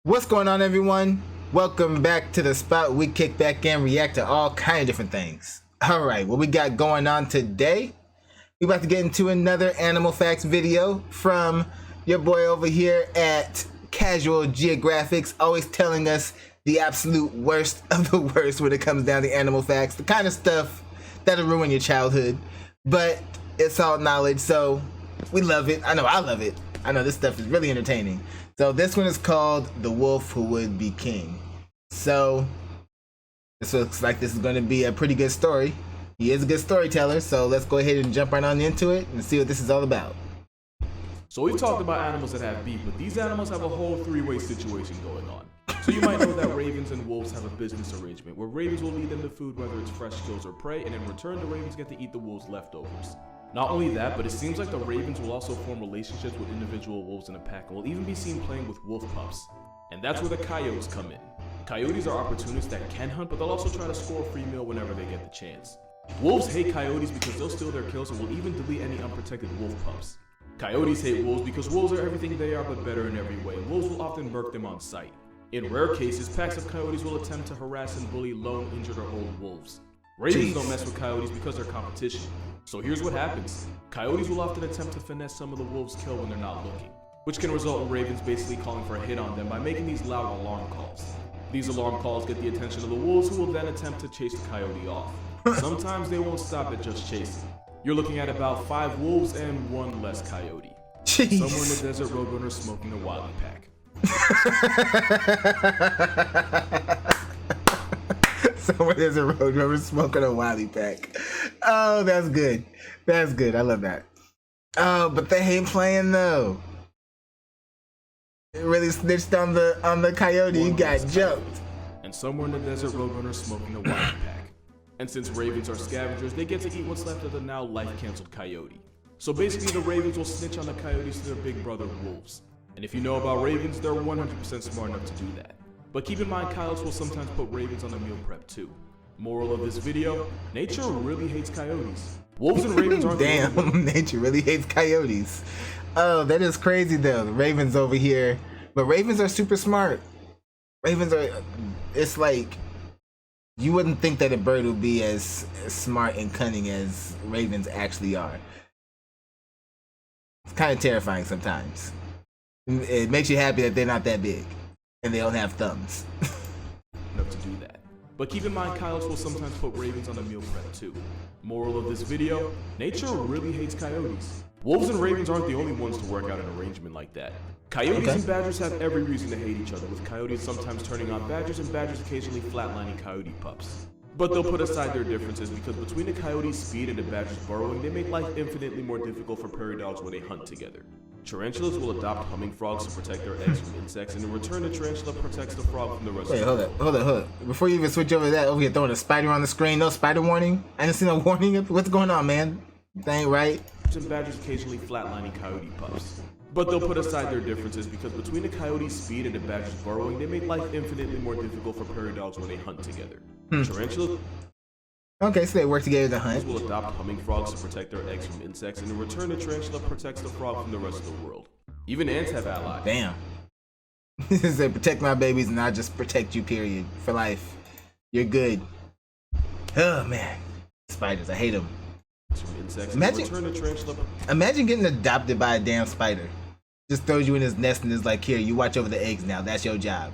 What's going on, everyone? Welcome back to the spot. We kick back and react to all kind of different things. Alright, what we got going on today? We about to get into another animal facts video from your boy over here at Casual Geographics, always telling us the absolute worst of the worst when it comes down to animal facts, the kind of stuff that'll ruin your childhood, but it's all knowledge, so we love it. I know I love it. I know this stuff is really entertaining. So this one is called The Wolf Who Would Be King. So this looks like this is going to be a pretty good story. He is a good storyteller, so let's go ahead and jump right on into it and see what this is all about. So we've talked about animals that have beef, but these animals have a whole three-way situation going on. So you might know that ravens and wolves have a business arrangement where ravens will lead them to food, whether it's fresh kills or prey, and in return the ravens get to eat the wolves' leftovers. Not only that, but it seems like the ravens will also form relationships with individual wolves in a pack and will even be seen playing with wolf pups. And that's where the coyotes come in. Coyotes are opportunists that can hunt, but they'll also try to score a free meal whenever they get the chance. Wolves hate coyotes because they'll steal their kills and will even delete any unprotected wolf pups. Coyotes hate wolves because wolves are everything they are but better in every way. Wolves will often murk them on sight. In rare cases, packs of coyotes will attempt to harass and bully lone, injured, or old wolves. Ravens don't mess with coyotes because they're competition. So here's what happens. Coyotes will often attempt to finesse some of the wolves' kill when they're not looking, which can result in ravens basically calling for a hit on them by making these loud alarm calls. These alarm calls get the attention of the wolves, who will then attempt to chase the coyote off. Sometimes they won't stop at just chasing. You're looking at about 5 wolves and 1 less coyote. Jeez. Somewhere in the desert, roadrunner smoking a wily pack. Somewhere there's a roadrunner smoking a wily pack. Oh, that's good. That's good. I love that. Oh, but they hate playing though. It really snitched on the coyote. You got jumped. And somewhere in the desert, roadrunner smoking a wily pack. And since ravens are scavengers, they get to eat what's left of the now life-canceled coyote. So basically, the ravens will snitch on the coyotes to their big brother wolves. And if you know about ravens, they're 100% smart enough to do that. But keep in mind, coyotes will sometimes put ravens on the meal prep too. Moral of this video, nature really hates coyotes. Wolves and ravens aren't Damn, nature really hates coyotes. Oh, that is crazy though. The ravens over here. But ravens are super smart. Ravens are, it's like, you wouldn't think that a bird would be as smart and cunning as ravens actually are. It's kind of terrifying sometimes. It makes you happy that they're not that big and they don't have thumbs. enough to do that. But keep in mind, coyotes will sometimes put ravens on the meal prep too. Moral of this video, nature really hates coyotes. Wolves and ravens aren't the only ones to work out an arrangement like that. Coyotes and badgers have every reason to hate each other, with coyotes sometimes turning on badgers and badgers occasionally flatlining coyote pups. But they'll put aside their differences because between the coyote's speed and the badger's burrowing, they make life infinitely more difficult for prairie dogs when they hunt together. Tarantulas will adopt humming frogs to protect their eggs from insects, and in return the tarantula protects the frog from the rest of the world. Hold up. Before you even switch over to that, over here throwing a spider on the screen, no spider warning? I didn't see no warning. What's going on, man? That ain't right. And badgers occasionally flatlining coyote pups. But they'll put aside their differences because between the coyote's speed and the badger's burrowing, they make life infinitely more difficult for prairie dogs when they hunt together. Tarantulas Okay, so they work together to hunt. will adopt humming frogs to protect their eggs from insects, and in return the tarantula protects the frog from the rest of the world. Even ants have allies. Damn. They protect my babies and I just protect you, period. For life. You're good. Oh, man. Spiders, I hate them. From insects, Imagine, imagine getting adopted by a damn spider. Just throws you in his nest and is like, here, you watch over the eggs now. That's your job.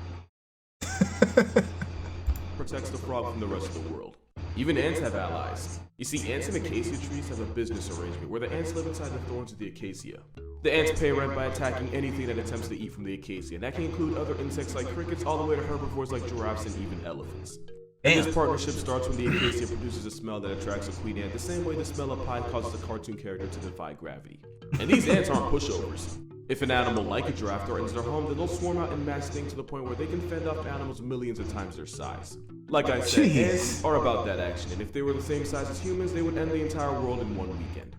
Protects the frog from the rest of the world. Even ants have allies. You see, ants and acacia trees have a business arrangement where the ants live inside the thorns of the acacia. The ants pay rent by attacking anything that attempts to eat from the acacia, and that can include other insects like crickets all the way to herbivores like giraffes and even elephants. And this partnership starts when the acacia produces a smell that attracts a queen ant, the same way the smell of pie causes a cartoon character to defy gravity. And these ants aren't pushovers. If an animal like a giraffe threatens their home, then they'll swarm out in mass sting to the point where they can fend off animals millions of times their size. Like I said, ants are about that action, and if they were the same size as humans, they would end the entire world in one weekend.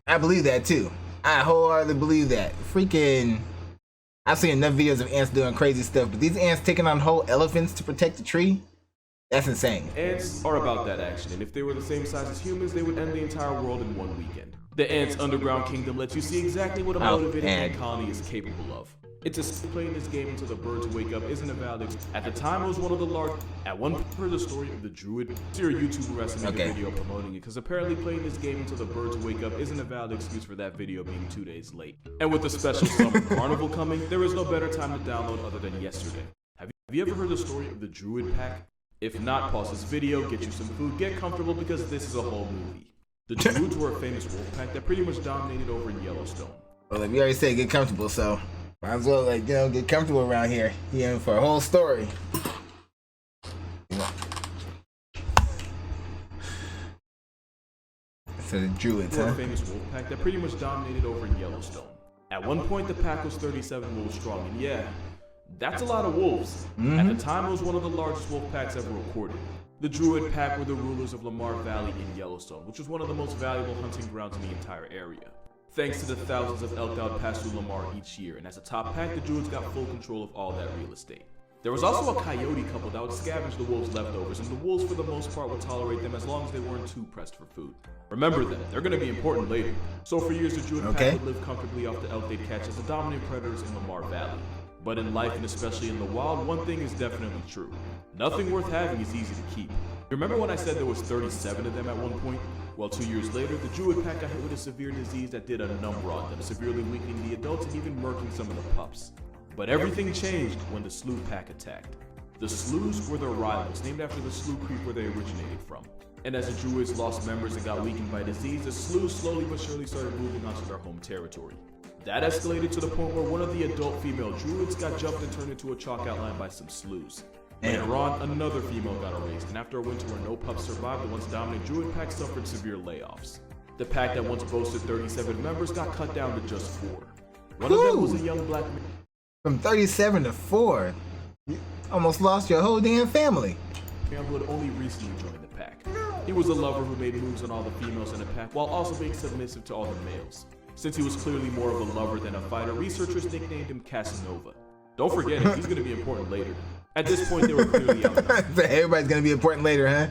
I believe that too. I wholeheartedly believe that. Freaking, I've seen enough videos of ants doing crazy stuff, but these ants taking on whole elephants to protect the tree? That's insane. Ants are about that action, and if they were the same size as humans, they would end the entire world in one weekend. The ants' underground kingdom lets you see exactly what a motivated ant colony is capable of. It's a playing this game until the birds wake up isn't a valid excuse. At the time, it was one of the large. At one point, I heard the story of the druid. Your YouTuber has to make a video promoting it, because apparently playing this game until the birds wake up isn't a valid excuse for that video being 2 days late. And with the special summer carnival coming, there is no better time to download other than yesterday. Have you ever heard the story of the druid pack? If not, pause this video, get you some food, get comfortable, because this is a whole movie. The druids were a famous wolf pack that pretty much dominated over in Yellowstone. Well, like we already said, get comfortable, so might as well, like, get comfortable around here. You're in for a whole story. So the druids, a famous wolf pack that pretty much dominated over in Yellowstone. At one point, the pack was 37 wolves strong, and yeah, that's a lot of wolves. At the time, it was one of the largest wolf packs ever recorded. The druid pack were the rulers of Lamar Valley in Yellowstone, which was one of the most valuable hunting grounds in the entire area. Thanks to the thousands of elk that would pass through Lamar each year, and as a top pack, the druids got full control of all that real estate. There was also a coyote couple that would scavenge the wolves' leftovers, and the wolves for the most part would tolerate them as long as they weren't too pressed for food. Remember them, they're going to be important later. So for years, the druid pack would live comfortably off the elk they'd catch as the dominant predators in Lamar Valley. But in life, and especially in the wild, one thing is definitely true. Nothing worth having is easy to keep. Remember when I said there was 37 of them at one point? Well, 2 years later, the druid pack got hit with a severe disease that did a number on them, severely weakening the adults and even murking some of the pups. But everything changed when the slough pack attacked. The sloughs were their rivals, named after the slough creek where they originated from. And as the druids lost members and got weakened by disease, the sloughs slowly but surely started moving onto their home territory. That escalated to the point where one of the adult female druids got jumped and turned into a chalk outline by some sloughs. Later on, another female got erased, and after a winter where no pups survived, the once dominant druid pack suffered severe layoffs. The pack that once boasted 37 members got cut down to just 4. One of them was a young black man. From 37 to 4? You almost lost your whole damn family. Who had only recently joined the pack. He was a lover who made moves on all the females in the pack while also being submissive to all the males. Since he was clearly more of a lover than a fighter, researchers nicknamed him Casanova. Don't forget him, he's going to be important later. At this point, they were clearly outnumbered. Everybody's going to be important later, huh?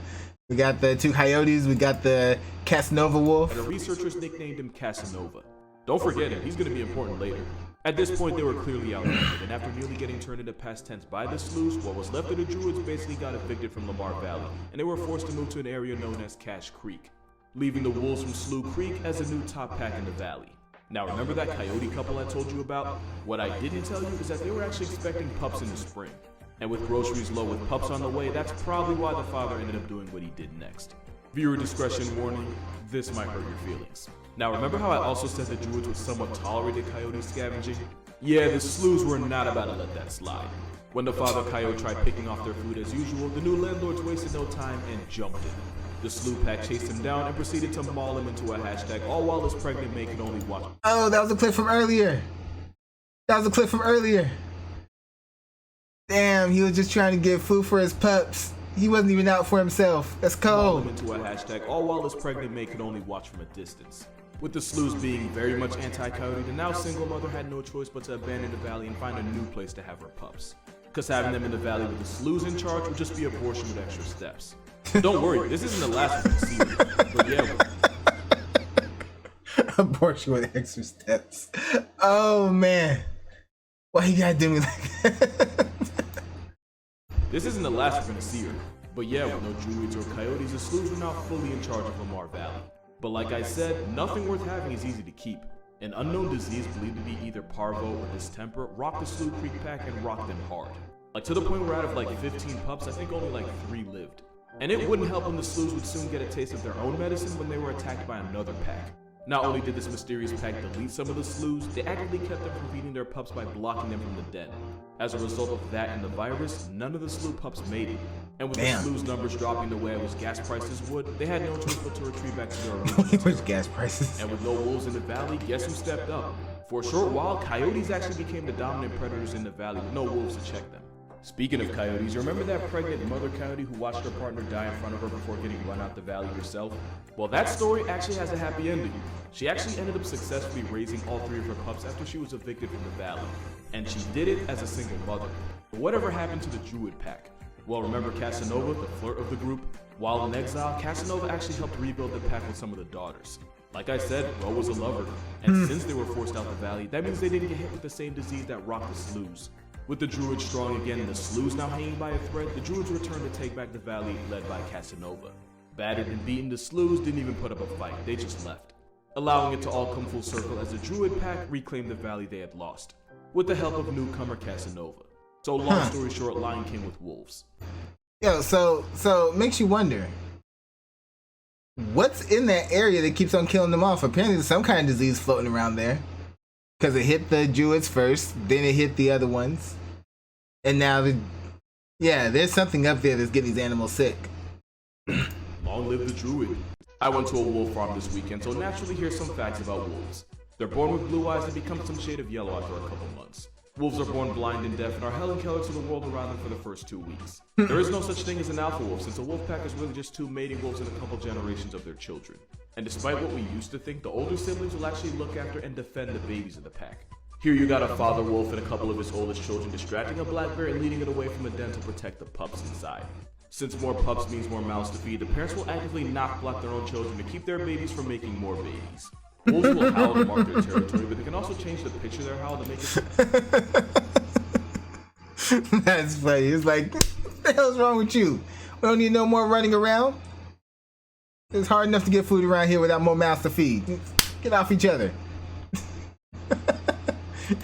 We got the 2 coyotes, we got the Casanova wolf. And the researchers nicknamed him Casanova. Don't forget him, he's going to be important later. At this point, they were clearly outnumbered, and after nearly getting turned into past tense by the sloughs, what was left of the druids basically got evicted from Lamar Valley, and they were forced to move to an area known as Cache Creek, leaving the wolves from Slough Creek as a new top pack in the valley. Now remember that coyote couple I told you about? What I didn't tell you is that they were actually expecting pups in the spring. And with groceries low with pups on the way, that's probably why the father ended up doing what he did next. Viewer discretion warning, this might hurt your feelings. Now remember how I also said the druids would somewhat tolerate coyote scavenging? Yeah, the sloughs were not about to let that slide. When the father coyote tried picking off their food as usual, the new landlords wasted no time and jumped him. The slough pack chased him down and proceeded to maul him into a hashtag, all while his pregnant mate could only watch. Oh, that was a clip from earlier. Damn, he was just trying to get food for his pups. He wasn't even out for himself. That's cold. Maul him into a hashtag, all while his pregnant mate could only watch from a distance. With the sloughs being very much anti-coyote, the now single mother had no choice but to abandon the valley and find a new place to have her pups. Because having them in the valley with the sloughs in charge would just be abortion with extra steps. Don't worry, this isn't the last one to see it, but yeah. Abortion with extra steps. Oh man. Why you gotta do me like that? This isn't the last we're gonna see her, but yeah, with no druids or coyotes, the sloughs are now fully in charge of Lamar Valley. But like I said, nothing worth having is easy to keep. An unknown disease believed to be either parvo or distemper rocked the Slough Creek pack and rocked them hard. Like to the point where out of like 15 pups, I think only like 3 lived. And it wouldn't help when the sloughs would soon get a taste of their own medicine when they were attacked by another pack. Not only did this mysterious pack delete some of the sloughs, they actively kept them from feeding their pups by blocking them from the den. As a result of that and the virus, none of the slough pups made it. And with the sloughs' numbers dropping the way I wish gas prices would, they had no choice but to retreat back to their original gas prices. And with no wolves in the valley, guess who stepped up? For a short while, coyotes actually became the dominant predators in the valley with no wolves to check them. Speaking of coyotes, you remember that pregnant mother coyote who watched her partner die in front of her before getting run out the valley herself? Well, that story actually has a happy ending. She actually ended up successfully raising all 3 of her pups after she was evicted from the valley. And she did it as a single mother. But whatever happened to the druid pack? Well, remember Casanova, the flirt of the group? While in exile, Casanova actually helped rebuild the pack with some of the daughters. Like I said, Ro was a lover, and since they were forced out the valley, that means they didn't get hit with the same disease that rocked the sloughs. With the druids strong again and the sloughs now hanging by a thread, the druids returned to take back the valley led by Casanova. Battered and beaten, the sloughs didn't even put up a fight, they just left, allowing it to all come full circle as the druid pack reclaimed the valley they had lost, with the help of newcomer Casanova. So long story short, Lion King with wolves. Yo, so it makes you wonder, what's in that area that keeps on killing them off? Apparently there's some kind of disease floating around there. Because it hit the druids first, then it hit the other ones. And now there's something up there that's getting these animals sick. Long live the druid. I went to a wolf farm this weekend, so naturally here's some facts about wolves. They're born with blue eyes and become some shade of yellow after a couple months. Wolves are born blind and deaf and are Helen Keller to the world around them for the first 2 weeks. There is no such thing as an alpha wolf, since a wolf pack is really just 2 mating wolves and a couple generations of their children. And despite what we used to think, the older siblings will actually look after and defend the babies of the pack. Here you got a father wolf and a couple of his oldest children distracting a black bear and leading it away from the den to protect the pups inside. Since more pups means more mouths to feed, the parents will actively knock block their own children to keep their babies from making more babies. Wolves will howl to mark their territory, but they can also change the pitch of their howl to make it... That's funny. It's like, what the hell's wrong with you? We don't need no more running around. It's hard enough to get food around here without more mouths to feed. Get off each other.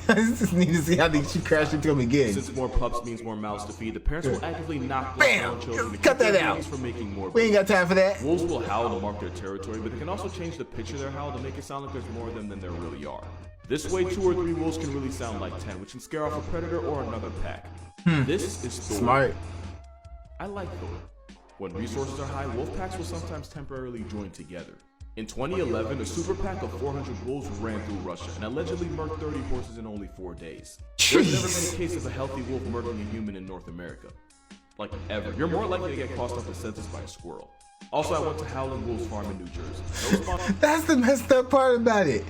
I just need to see how they should crash into them again. Since more pups means more mouths to feed, the parents will actively knock block their own children to cut keep that their out. babies from making more We ain't got time for that. Wolves will howl to mark their territory, but they can also change the pitch of their howl to make it sound like there's more of them than there really are. This way, 2 or 3 wolves can really sound like 10, which can scare off a predator or another pack. This is Thor. Smart. I like Thor. When resources are high, wolf packs will sometimes temporarily join together. In 2011, a super pack of 400 wolves ran through Russia and allegedly murked 30 horses in only 4 days. There's never been a case of a healthy wolf murking a human in North America. Like, ever. You're more likely to get crossed off the census by a squirrel. Also, I went to Howling Wolves Farm in New Jersey. No That's the messed up part about it.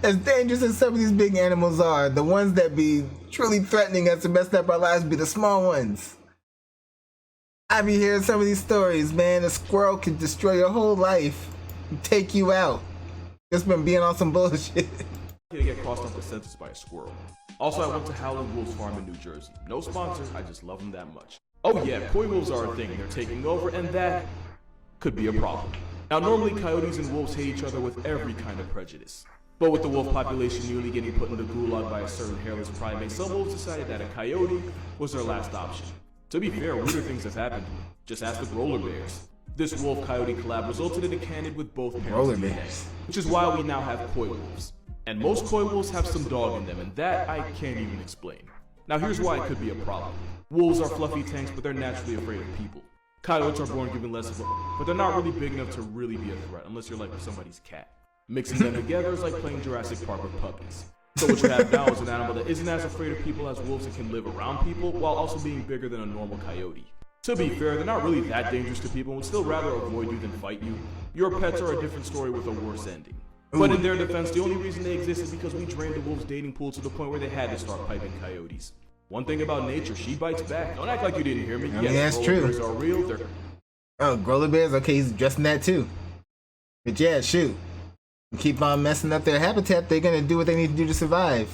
As dangerous as some of these big animals are, the ones that be truly threatening us to mess up our lives be the small ones. I be hearing some of these stories, man. A squirrel can destroy your whole life and take you out. Just been being on some bullshit. To get crossed off the census by a squirrel. Also, I went to Howling Wolves Farm in New Jersey. No sponsor, I just love them that much. Oh yeah, coy wolves are a thing. They're taking over, and that could be a problem. Now, normally coyotes and wolves hate each other with every kind of prejudice. But with the wolf population newly getting put in the gulag by a certain hairless primate, some wolves decided that a coyote was their last option. To be fair, weirder things have happened. Just ask the roller bears. This wolf-coyote collab resulted in a candid with both parents Roller in the bears. den, which is why we now have coy wolves. And most coy wolves have some dog in them, and that I can't even explain. Now here's why it could be a problem. Wolves are fluffy tanks, but they're naturally afraid of people. Coyotes are born given less of a, but they're not really big enough to really be a threat, unless you're like somebody's cat. Mixing them together is like playing Jurassic Park with puppies. So what you have now is an animal that isn't as afraid of people as wolves and can live around people, while also being bigger than a normal coyote. To be fair, they're not really that dangerous to people and would still rather avoid you than fight you. Your pets are a different story with a worse ending. But in their defense, the only reason they exist is because we drained the wolves' dating pool to the point where they had to start piping coyotes. One thing about nature, she bites back. Don't act like you didn't hear me. I mean, that's true. Bears are real. They're... Oh, growler bears? Okay, he's addressing that too. But yeah, shoot. Keep on messing up their habitat, they're gonna do what they need to do to survive.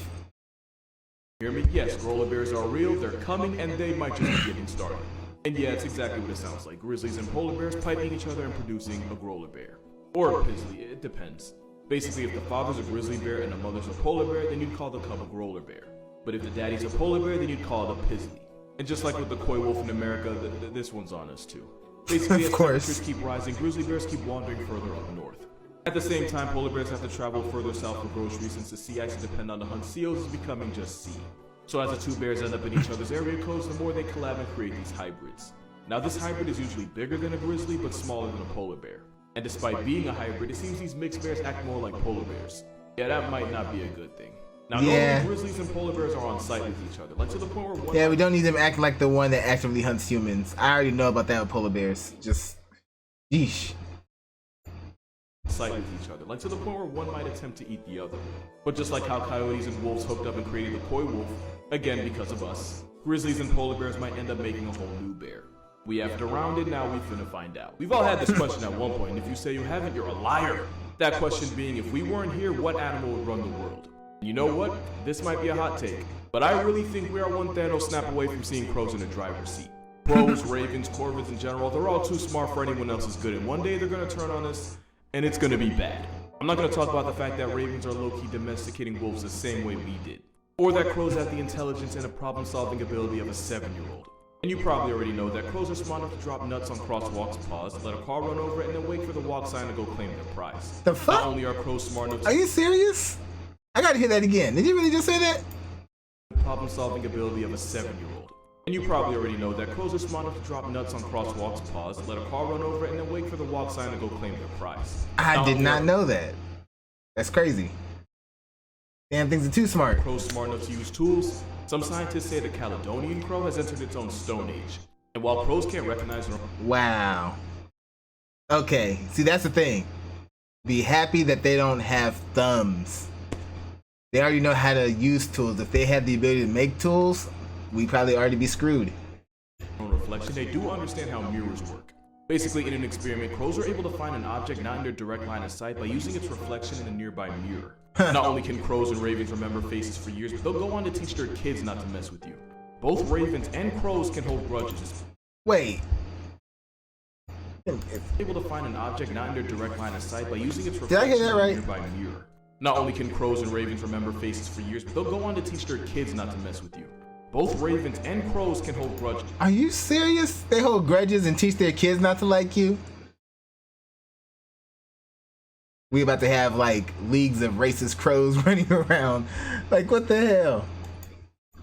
Hear me? Yes, growler bears are real, they're coming, and they might just be getting started. And yeah, it's exactly what it sounds like. Grizzlies and polar bears piping each other and producing a growler bear. Or a pizzly, it depends. Basically, if the father's a grizzly bear and the mother's a polar bear, then you'd call the cub a growler bear. But if the daddy's a polar bear, then you'd call it a pizzly. And just like with the coy wolf in America, this one's on us too. Basically, as temperatures keep rising, grizzly bears keep wandering further up north. At the same time, polar bears have to travel further south for groceries since the sea ice to depend on the hunt seals is becoming just sea. So as the two bears end up in each other's area codes, the more they collab and create these hybrids. Now this hybrid is usually bigger than a grizzly, but smaller than a polar bear. And despite being a hybrid, it seems these mixed bears act more like polar bears. Yeah, that might not be a good thing. Now normally grizzlies and polar bears are on site with each other, like to the point where one... Yeah, we don't need them acting like the one that actively hunts humans. I already know about that with polar bears. Just... yeesh. Sight with each other, like to the point where one might attempt to eat the other. But just like how coyotes and wolves hooked up and created the coy wolf, again because of us, grizzlies and polar bears might end up making a whole new bear. We have to round it, now we finna find out. We've all had this question at one point, and if you say you haven't, you're a liar. That question being, if we weren't here, what animal would run the world? You know what? This might be a hot take, but I really think we are one Thanos snap away from seeing crows in a driver's seat. Crows, ravens, corvids in general, they're all too smart for anyone else's good, and one day they're gonna turn on us, and it's gonna be bad. I'm not gonna talk about the fact that ravens are low-key domesticating wolves the same way we did, or that crows have the intelligence and a problem-solving ability of a 7-year-old. And you probably already know that crows are smart enough to drop nuts on crosswalks, pause, let a car run over it, and then wait for the walk sign to go claim their prize. The fuck? Not only are crows smart enough to— Are you serious? I gotta hear that again. Did you really just say that? Problem-solving ability of a 7-year-old. And you probably already know that crows are smart enough to drop nuts on crosswalks, pause, let a car run over it, and then wait for the walk sign to go claim their prize. I did not know that. That's crazy. Damn things are too smart. Crows smart enough to use tools. Some scientists say the Caledonian crow has entered its own stone age. And while crows can't recognize their own— Wow. Okay, see that's the thing. Be happy that they don't have thumbs. They already know how to use tools. If they had the ability to make tools, we'd probably already be screwed. reflection, they do understand how mirrors work. Basically, in an experiment, crows are able to find an object not in their direct line of sight by using its reflection in a nearby mirror. Not only can crows and ravens remember faces for years, but they'll go on to teach their kids not to mess with you. Both ravens and crows can hold grudges. Wait. Able to find an object not in their direct line of sight by using its Did I reflection hear that in a right? nearby mirror. Not only can crows and ravens remember faces for years, but they'll go on to teach their kids not to mess with you. Both ravens and crows can hold grudges. Are you serious? They hold grudges and teach their kids not to like you? We about to have like leagues of racist crows running around. Like what the hell?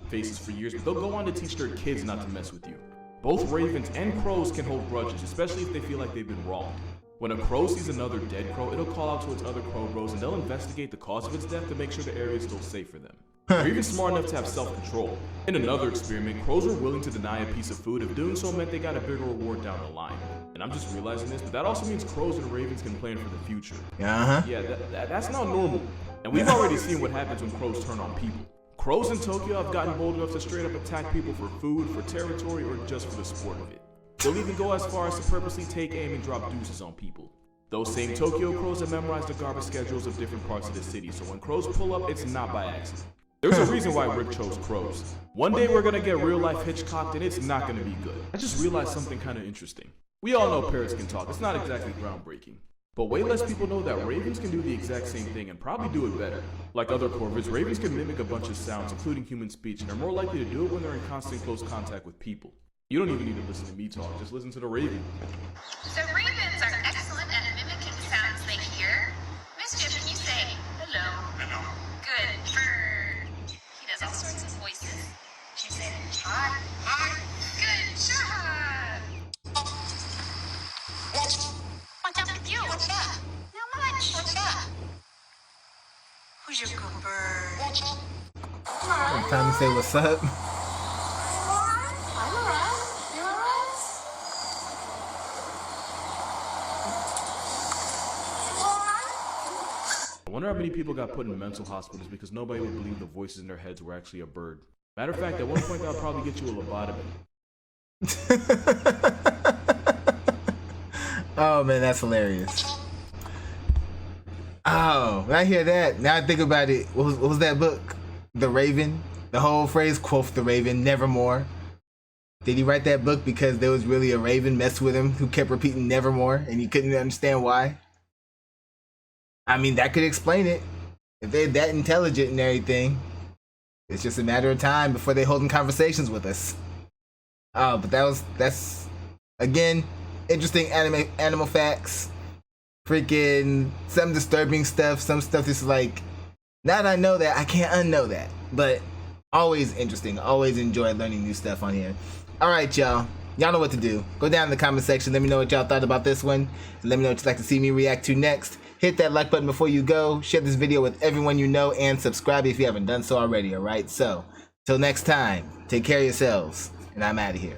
Faces for years, but they'll go on to teach their kids not to mess with you. Both ravens and crows can hold grudges, especially if they feel like they've been wronged. When a crow sees another dead crow, it'll call out to its other crow bros and they'll investigate the cause of its death to make sure the area is still safe for them. They're even smart enough to have self-control. In another experiment, crows were willing to deny a piece of food if doing so meant they got a bigger reward down the line. And I'm just realizing this, but that also means crows and ravens can plan for the future. Yeah, that's not normal. And we've already seen what happens when crows turn on people. Crows in Tokyo have gotten bold enough to straight up attack people for food, for territory, or just for the sport of it. They'll even go as far as to purposely take aim and drop deuces on people. Those same Tokyo crows have memorized the garbage schedules of different parts of the city, so when crows pull up, it's not by accident. There's a reason why Rick chose crows. One day we're gonna get real life Hitchcocked and it's not gonna be good. I just realized something kinda interesting. We all know parrots can talk, it's not exactly groundbreaking. But way less people know that ravens can do the exact same thing and probably do it better. Like other corvids, ravens can mimic a bunch of sounds, including human speech, and are more likely to do it when they're in constant close contact with people. You don't even need to listen to me talk, just listen to the raven. So ravens are excellent at mimicking sounds they hear. Mischief, can you say hello? Hello. Good. Bird. He does all sorts of voices. She said hi. Hi. Good job. What's up with you? What's up? Not much. What's up? Who's your good bird? What's up? Time to say what's up. I'm alright. You alright? I wonder how many people got put in mental hospitals because nobody would believe the voices in their heads were actually a bird. Matter of fact, at one point that'll probably get you a lobotomy. Oh man, that's hilarious. Oh, when I hear that, now I think about it. What was that book? The Raven? The whole phrase, quoth the Raven, nevermore. Did he write that book because there was really a raven messed with him who kept repeating nevermore and he couldn't understand why? I mean, that could explain it. If they're that intelligent and everything, it's just a matter of time before they're holding conversations with us. Oh, but that's again, interesting animal facts. Freaking some disturbing stuff, some stuff that's like, now that I know that, I can't unknow that. But always interesting, always enjoy learning new stuff on here. Alright y'all, y'all know what to do. Go down in the comment section, let me know what y'all thought about this one. And let me know what you'd like to see me react to next. Hit that like button before you go, share this video with everyone you know, and subscribe if you haven't done so already, alright? So, till next time, take care of yourselves, and I'm out of here.